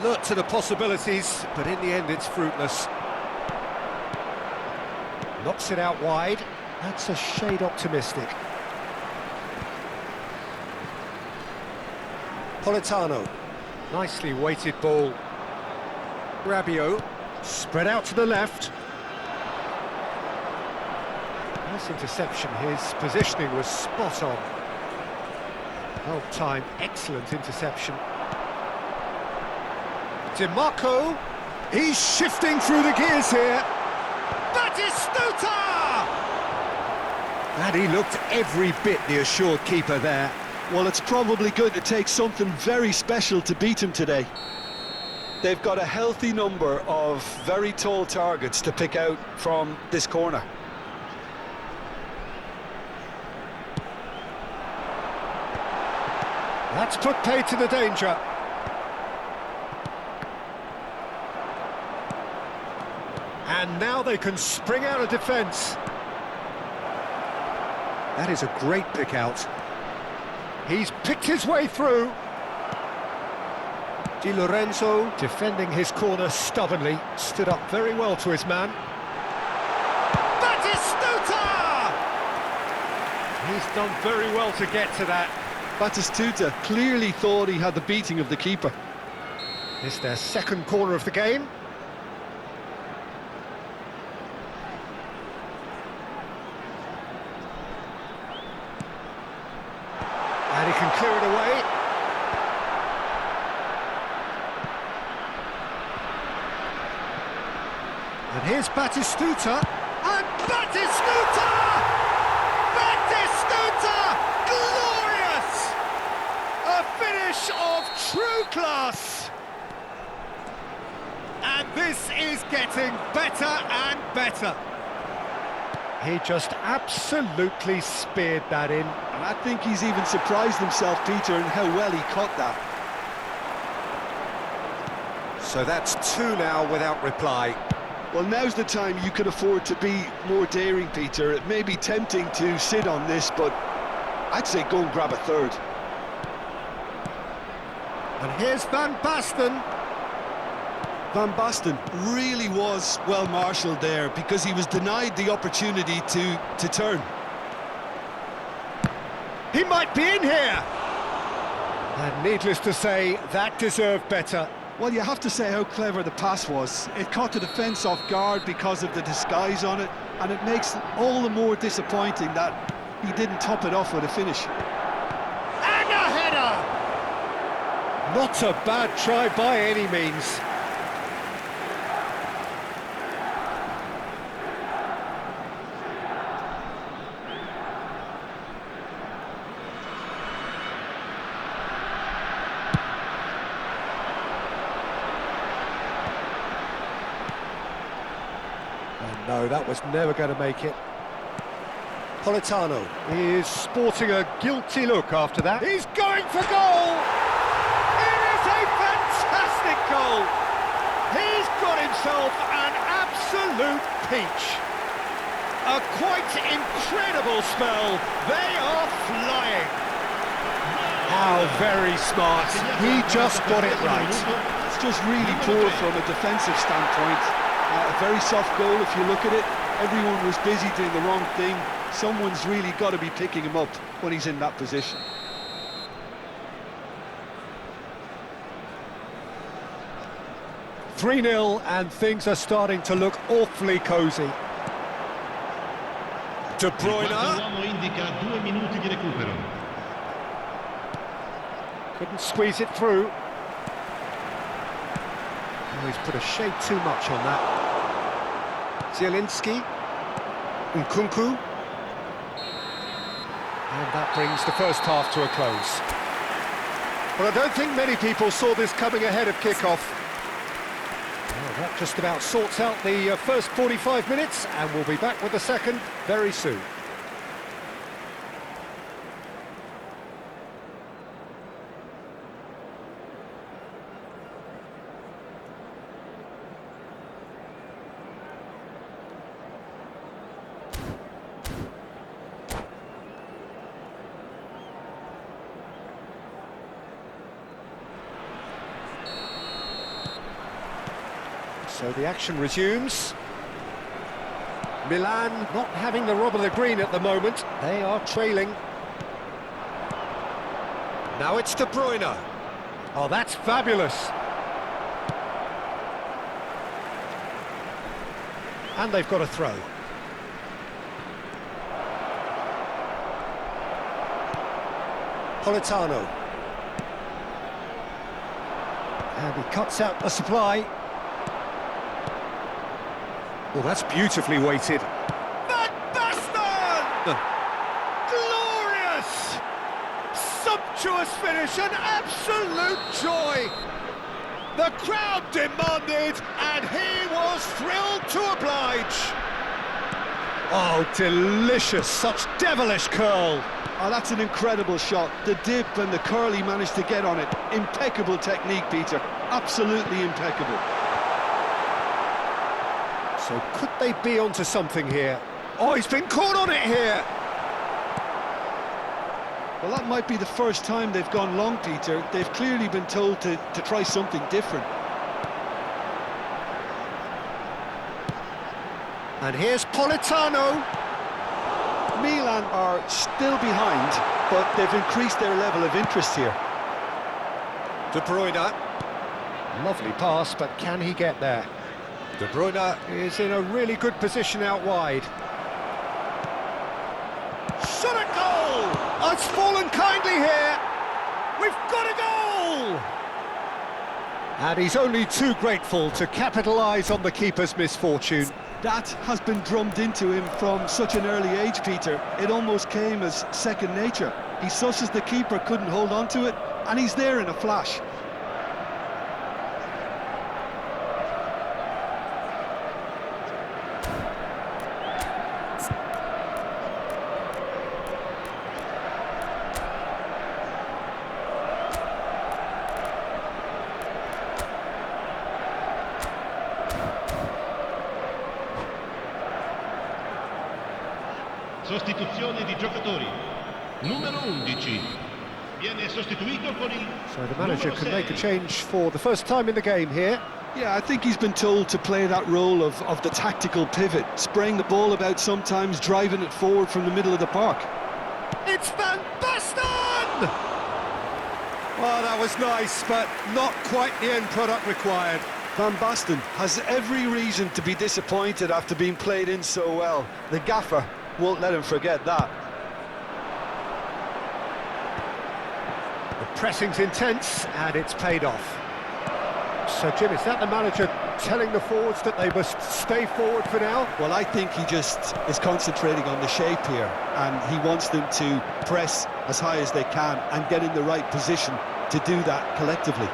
Alert to the possibilities, but in the end it's fruitless. Knocks it out wide. That's a shade optimistic. Politano. Nicely weighted ball. Rabiot. Spread out to the left. Nice interception. His positioning was spot on. Well timed, excellent interception. DiMarco. He's shifting through the gears here. Batistuta! And he looked every bit the assured keeper there. Well, it's probably going to take something very special to beat him today. They've got a healthy number of very tall targets to pick out from this corner. That's put paid to the danger. And now they can spring out of defence. That is a great pick out. He's picked his way through. Di Lorenzo defending his corner stubbornly, stood up very well to his man. Batistuta! He's done very well to get to that. Batistuta clearly thought he had the beating of the keeper. It's their second corner of the game. And he can clear it away. And here's Batistuta. And Batistuta! Batistuta! Glorious! A finish of true class. And this is getting better and better. He just absolutely speared that in. And I think he's even surprised himself, Peter, in how well he caught that. So that's two now without reply. Well, now's the time you can afford to be more daring, Peter. It may be tempting to sit on this, but I'd say go and grab a third. And here's Van Basten. Van Basten really was well marshalled there because he was denied the opportunity to turn. He might be in here! And needless to say, that deserved better. Well, you have to say how clever the pass was. It caught the defence off guard because of the disguise on it, and it makes it all the more disappointing that he didn't top it off with a finish. And a header! Not a bad try by any means. No, that was never going to make it. Politano is sporting a guilty look after that. He's going for goal! It is a fantastic goal! He's got himself an absolute peach. A quite incredible spell. They are flying. How very smart. He just got it right. It's just really poor from a defensive standpoint. A very soft goal if you look at it. Everyone was busy doing the wrong thing. Someone's really got to be picking him up when he's in that position. (3-0) and things are starting to look awfully cosy. De Bruyne indica 2 minuti di recupero. Couldn't squeeze it through. Oh, he's put a shade too much on that. Zielinski, Nkunku, and that brings the first half to a close. Well, I don't think many people saw this coming ahead of kick-off. Well, that just about sorts out the first 45 minutes, and we'll be back with the second very soon. So the action resumes. Milan not having the rub of the green at the moment. They are trailing. Now it's De Bruyne. Oh, that's fabulous. And they've got a throw. Politano. And he cuts out the supply. Well, that's beautifully weighted. Van Basten! Glorious! Sumptuous finish, an absolute joy! The crowd demanded, and he was thrilled to oblige. Oh, delicious, such devilish curl. Oh, that's an incredible shot. The dip and the curl he managed to get on it. Impeccable technique, Peter. Absolutely impeccable. So could they be onto something here? Oh, he's been caught on it here! Well, that might be the first time they've gone long, Peter. They've clearly been told to try something different. And here's Politano. Milan are still behind, but they've increased their level of interest here. De Bruyne. Lovely pass, but can he get there? De Bruyne is in a really good position out wide. Shot a goal! Oh, it's fallen kindly here. We've got a goal! And he's only too grateful to capitalise on the keeper's misfortune. That has been drummed into him from such an early age, Peter. It almost came as second nature. He susses the keeper couldn't hold on to it, and he's there in a flash. Sostituzione di giocatori. Numero 11. Viene sostituito con il So the manager numero can make a 6. change for the first time in the game here. Yeah, I think he's been told to play that role of the tactical pivot, spraying the ball about sometimes, driving it forward from the middle of the park. It's Van Basten! Well, that was nice, but not quite the end product required. Van Basten has every reason to be disappointed after being played in so well. The gaffer won't let him forget that. The pressing's intense, and it's paid off. So, Jim, is that the manager telling the forwards that they must stay forward for now? Well, I think he just is concentrating on the shape here, and he wants them to press as high as they can and get in the right position to do that collectively.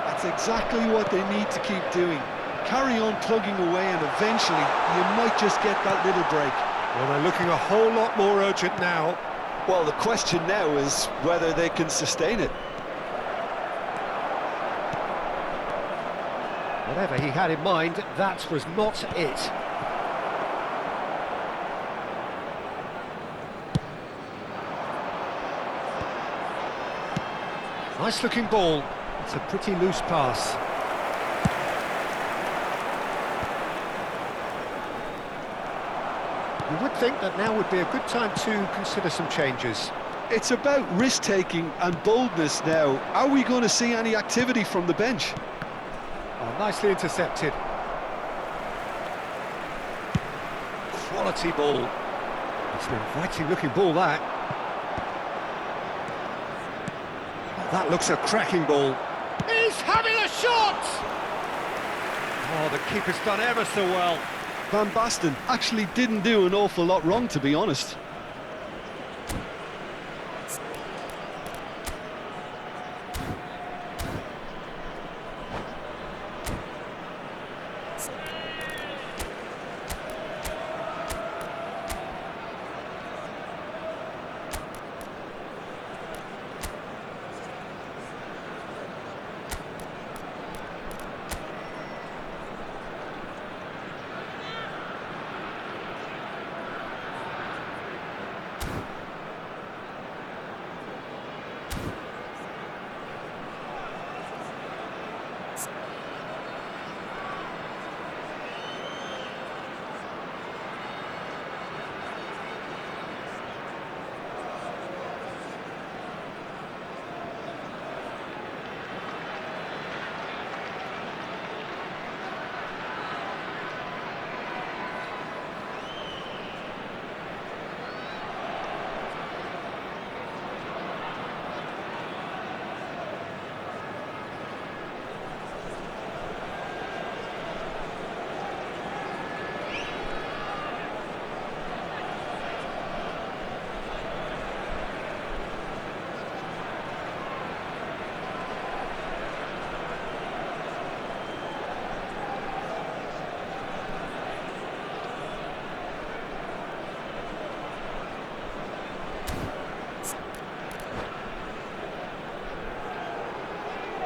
That's exactly what they need to keep doing. Carry on plugging away, and eventually you might just get that little break. Well, they're looking a whole lot more urgent now. Well, the question now is whether they can sustain it. Whatever he had in mind, that was not it. Nice looking ball. It's a pretty loose pass. You would think that now would be a good time to consider some changes. It's about risk-taking and boldness now. Are we going to see any activity from the bench? Oh, nicely intercepted. Quality ball. It's an inviting looking ball, that. Oh, that looks a cracking ball. He's having a shot! Oh, the keeper's done ever so well. Van Basten actually didn't do an awful lot wrong, to be honest.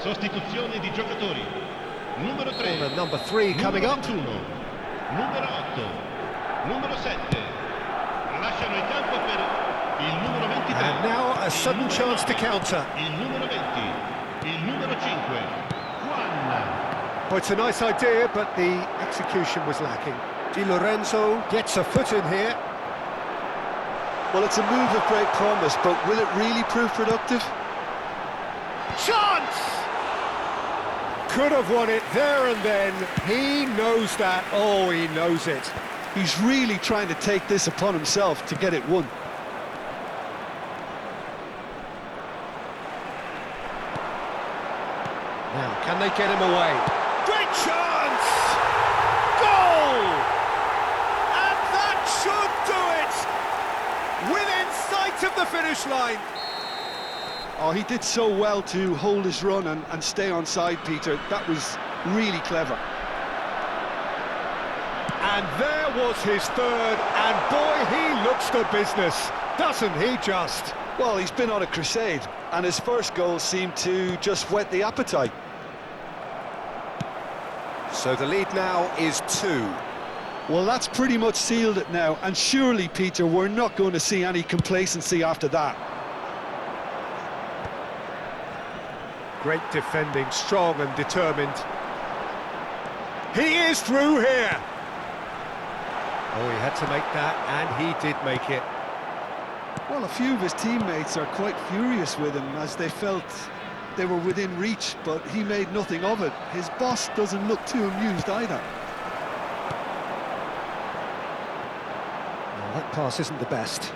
Sostituzione di giocatori. Numero 3. Corner number 3 coming numero up. 21. Numero 8. Numero 7. Lasciano il campo per il numero 23. And now a sudden chance to counter. Il numero 20. Il numero 5. Juan. Well, it's a nice idea, but the execution was lacking. Di Lorenzo gets a foot in here. Well, it's a move of great promise, but will it really prove productive? Chance! Could have won it there and then. He knows that. Oh, he knows it. He's really trying to take this upon himself to get it won. Now, can they get him away? Great chance! Goal! And that should do it! Within sight of the finish line. Oh, he did so well to hold his run and stay on side, Peter. That was really clever. And there was his third, and boy, he looks the business, doesn't he just? Well, he's been on a crusade, and his first goal seemed to just whet the appetite. So the lead now is 2. Well, that's pretty much sealed it now, and surely, Peter, we're not going to see any complacency after that. Great defending, strong and determined. He is through here. Oh, he had to make that, and he did make it. Well, a few of his teammates are quite furious with him as they felt they were within reach, but he made nothing of it. His boss doesn't look too amused either. Well, that pass isn't the best.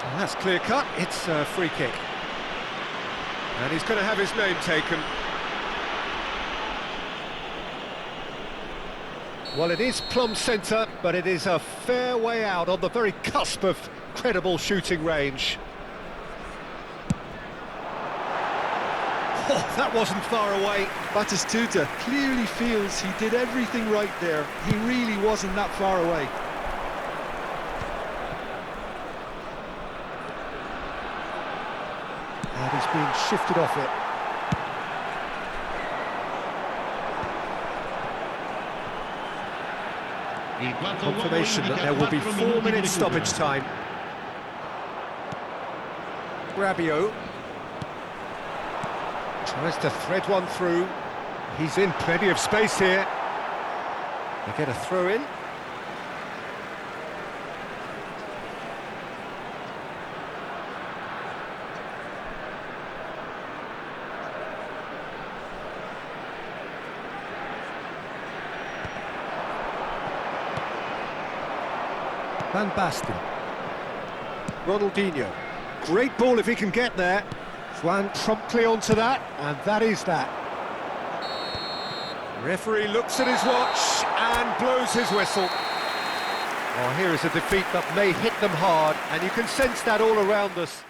And that's clear cut. It's a free kick. And he's going to have his name taken. Well, it is plumb centre, but it is a fair way out on the very cusp of credible shooting range. Oh, that wasn't far away. Batistuta clearly feels he did everything right there. He really wasn't that far away. And he's being shifted off it. Confirmation that there will be 4 minutes stoppage time. Rabiot tries to thread one through. He's in plenty of space here. They get a throw in. Van Basten. Ronaldinho. Great ball if he can get there. Juan promptly onto that, and that is that. Referee looks at his watch and blows his whistle. Oh, here is a defeat that may hit them hard, and you can sense that all around us.